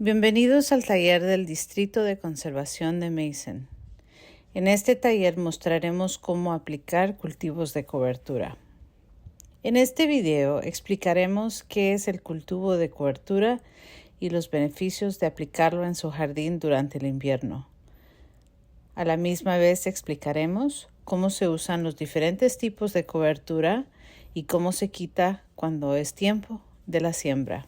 Bienvenidos al taller del Distrito de Conservación de Mason. En este taller mostraremos cómo aplicar cultivos de cobertura. En este video explicaremos qué es el cultivo de cobertura y los beneficios de aplicarlo en su jardín durante el invierno. A la misma vez explicaremos cómo se usan los diferentes tipos de cobertura y cómo se quita cuando es tiempo de la siembra.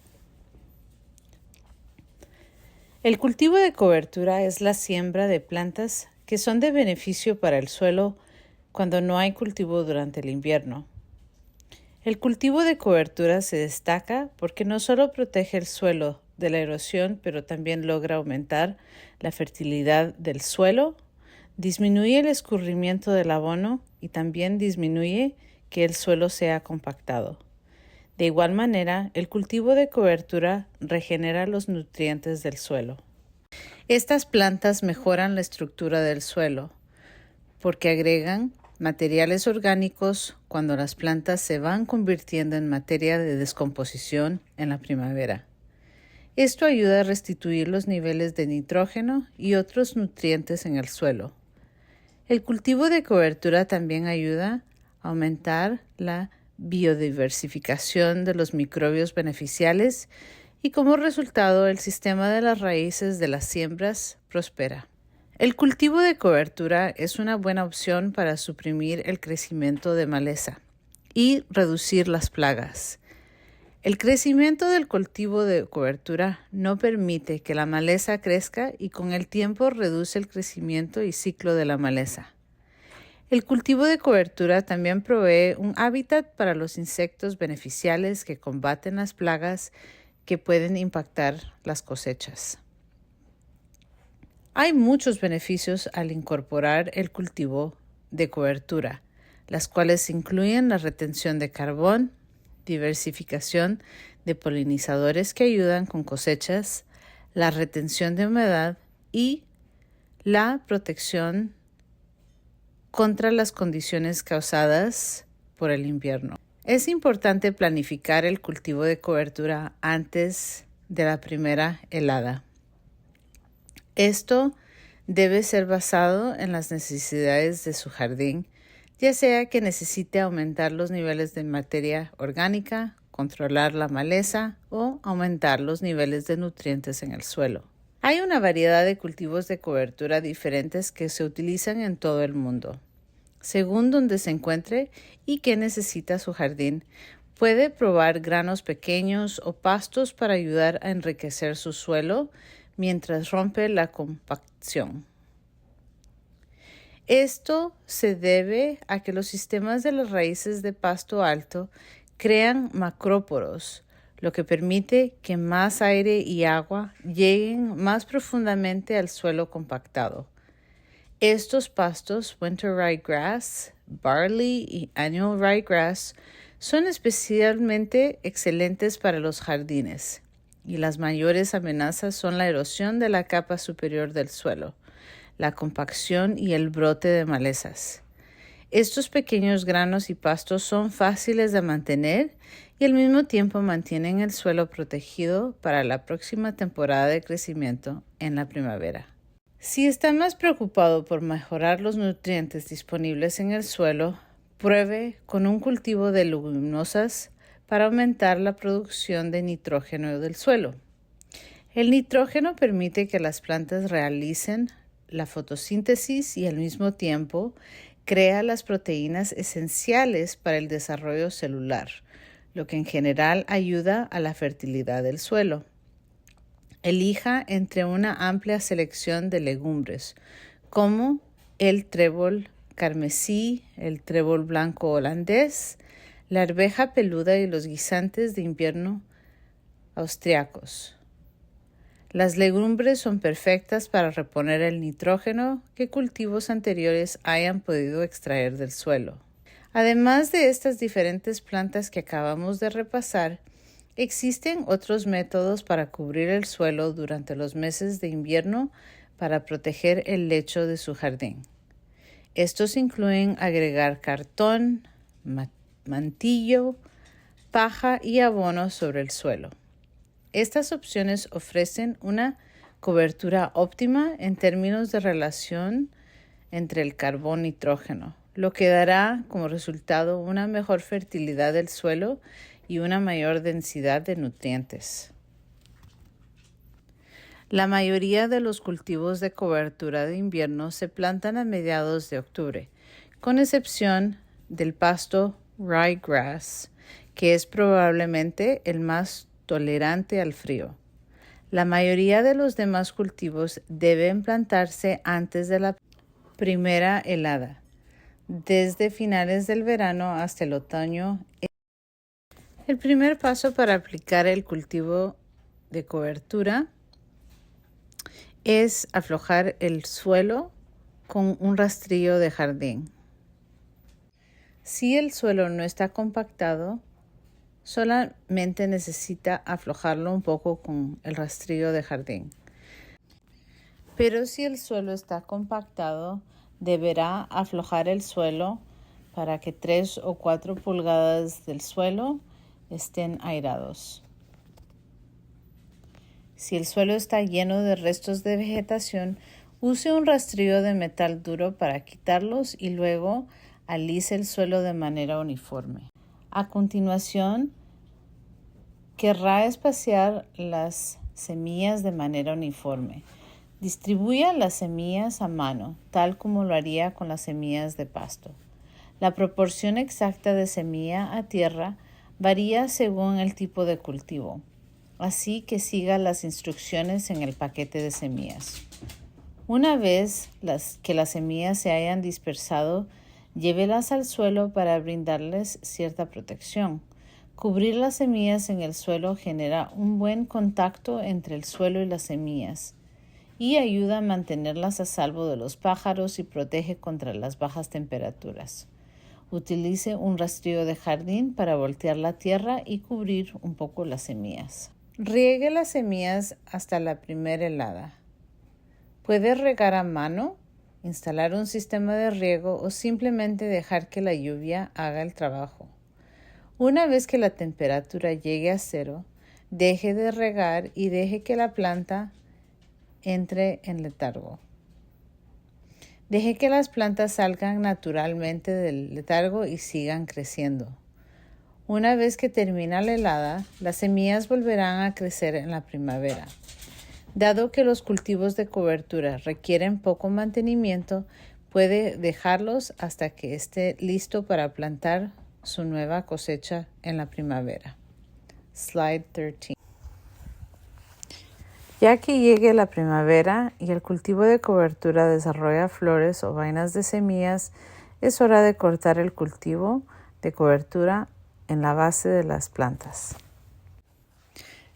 El cultivo de cobertura es la siembra de plantas que son de beneficio para el suelo cuando no hay cultivo durante el invierno. El cultivo de cobertura se destaca porque no solo protege el suelo de la erosión, pero también logra aumentar la fertilidad del suelo, disminuye el escurrimiento del abono y también disminuye que el suelo sea compactado. De igual manera, el cultivo de cobertura regenera los nutrientes del suelo. Estas plantas mejoran la estructura del suelo porque agregan materiales orgánicos cuando las plantas se van convirtiendo en materia de descomposición en la primavera. Esto ayuda a restituir los niveles de nitrógeno y otros nutrientes en el suelo. El cultivo de cobertura también ayuda a aumentar la biodiversificación de los microbios beneficiales y como resultado el sistema de las raíces de las siembras prospera. El cultivo de cobertura es una buena opción para suprimir el crecimiento de maleza y reducir las plagas. El crecimiento del cultivo de cobertura no permite que la maleza crezca y con el tiempo reduce el crecimiento y ciclo de la maleza. El cultivo de cobertura también provee un hábitat para los insectos beneficiales que combaten las plagas que pueden impactar las cosechas. Hay muchos beneficios al incorporar el cultivo de cobertura, las cuales incluyen la retención de carbón, diversificación de polinizadores que ayudan con cosechas, la retención de humedad y la protección contra las condiciones causadas por el invierno. Es importante planificar el cultivo de cobertura antes de la primera helada. Esto debe ser basado en las necesidades de su jardín, ya sea que necesite aumentar los niveles de materia orgánica, controlar la maleza o aumentar los niveles de nutrientes en el suelo. Hay una variedad de cultivos de cobertura diferentes que se utilizan en todo el mundo. Según donde se encuentre y qué necesita su jardín, puede probar granos pequeños o pastos para ayudar a enriquecer su suelo mientras rompe la compacción. Esto se debe a que los sistemas de las raíces de pasto alto crean macróporos, lo que permite que más aire y agua lleguen más profundamente al suelo compactado. Estos pastos, winter ryegrass, barley y annual ryegrass, son especialmente excelentes para los jardines y las mayores amenazas son la erosión de la capa superior del suelo, la compacción y el brote de malezas. Estos pequeños granos y pastos son fáciles de mantener y al mismo tiempo mantienen el suelo protegido para la próxima temporada de crecimiento en la primavera. Si está más preocupado por mejorar los nutrientes disponibles en el suelo, pruebe con un cultivo de leguminosas para aumentar la producción de nitrógeno del suelo. El nitrógeno permite que las plantas realicen la fotosíntesis y al mismo tiempo crea las proteínas esenciales para el desarrollo celular, lo que en general ayuda a la fertilidad del suelo. Elija entre una amplia selección de legumbres, como el trébol carmesí, el trébol blanco holandés, la arveja peluda y los guisantes de invierno austriacos. Las legumbres son perfectas para reponer el nitrógeno que cultivos anteriores hayan podido extraer del suelo. Además de estas diferentes plantas que acabamos de repasar, existen otros métodos para cubrir el suelo durante los meses de invierno para proteger el lecho de su jardín. Estos incluyen agregar cartón, mantillo, paja y abono sobre el suelo. Estas opciones ofrecen una cobertura óptima en términos de relación entre el carbón-nitrógeno, lo que dará como resultado una mejor fertilidad del suelo y una mayor densidad de nutrientes. La mayoría de los cultivos de cobertura de invierno se plantan a mediados de octubre, con excepción del pasto ryegrass, que es probablemente el más tolerante al frío. La mayoría de los demás cultivos deben plantarse antes de la primera helada, desde finales del verano hasta el otoño. El primer paso para aplicar el cultivo de cobertura es aflojar el suelo con un rastrillo de jardín. Si el suelo no está compactado, solamente necesita aflojarlo un poco con el rastrillo de jardín. Pero si el suelo está compactado, deberá aflojar el suelo para que 3 o 4 pulgadas del suelo estén airados. Si el suelo está lleno de restos de vegetación, use un rastrillo de metal duro para quitarlos y luego alise el suelo de manera uniforme. A continuación, querrá espaciar las semillas de manera uniforme. Distribuya las semillas a mano, tal como lo haría con las semillas de pasto. La proporción exacta de semilla a tierra varía según el tipo de cultivo, así que siga las instrucciones en el paquete de semillas. Una vez que las semillas se hayan dispersado, llévelas al suelo para brindarles cierta protección. Cubrir las semillas en el suelo genera un buen contacto entre el suelo y las semillas y ayuda a mantenerlas a salvo de los pájaros y protege contra las bajas temperaturas. Utilice un rastrillo de jardín para voltear la tierra y cubrir un poco las semillas. Riegue las semillas hasta la primera helada. Puede regar a mano, instalar un sistema de riego o simplemente dejar que la lluvia haga el trabajo. Una vez que la temperatura llegue a 0, deje de regar y deje que la planta entre en letargo. Deje que las plantas salgan naturalmente del letargo y sigan creciendo. Una vez que termina la helada, las semillas volverán a crecer en la primavera. Dado que los cultivos de cobertura requieren poco mantenimiento, puede dejarlos hasta que esté listo para plantar su nueva cosecha en la primavera. Slide 13. Ya que llegue la primavera y el cultivo de cobertura desarrolla flores o vainas de semillas, es hora de cortar el cultivo de cobertura en la base de las plantas.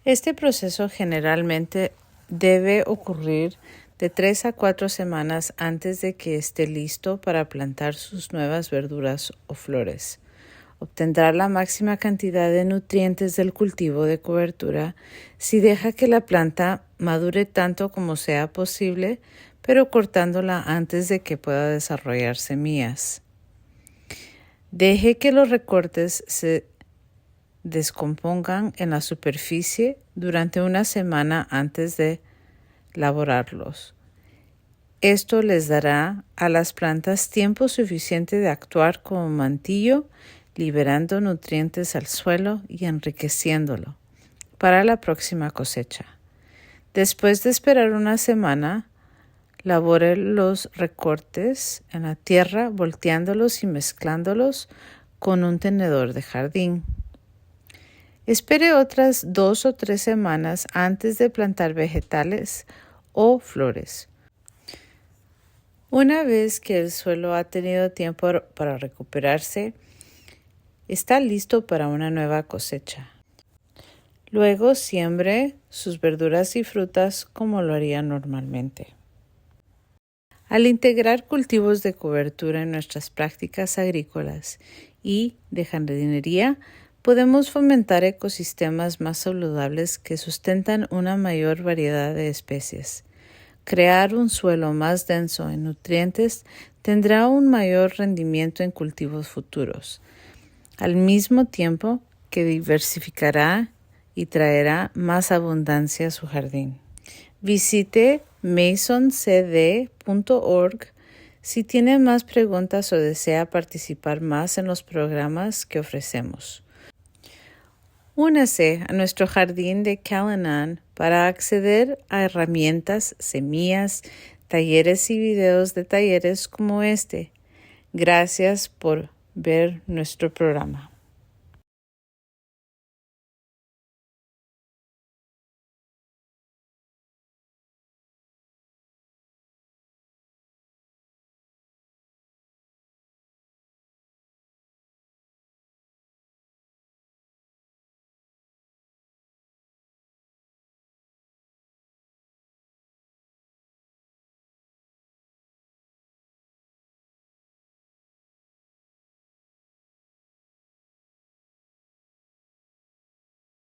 Este proceso generalmente debe ocurrir de 3 a 4 semanas antes de que esté listo para plantar sus nuevas verduras o flores. Obtendrá la máxima cantidad de nutrientes del cultivo de cobertura si deja que la planta madure tanto como sea posible, pero cortándola antes de que pueda desarrollar semillas. Deje que los recortes se descompongan en la superficie durante una semana antes de laborarlos. Esto les dará a las plantas tiempo suficiente de actuar como mantillo, liberando nutrientes al suelo y enriqueciéndolo para la próxima cosecha. Después de esperar una semana, labore los recortes en la tierra, volteándolos y mezclándolos con un tenedor de jardín. Espere otras 2 o 3 semanas antes de plantar vegetales o flores. Una vez que el suelo ha tenido tiempo para recuperarse, está listo para una nueva cosecha. Luego siembre sus verduras y frutas como lo haría normalmente. Al integrar cultivos de cobertura en nuestras prácticas agrícolas y de jardinería, podemos fomentar ecosistemas más saludables que sustentan una mayor variedad de especies. Crear un suelo más denso en nutrientes tendrá un mayor rendimiento en cultivos futuros, al mismo tiempo que diversificará y traerá más abundancia a su jardín. Visite masoncd.org si tiene más preguntas o desea participar más en los programas que ofrecemos. Únase a nuestro jardín de Callanan para acceder a herramientas, semillas, talleres y videos de talleres como este. Gracias por ver nuestro programa.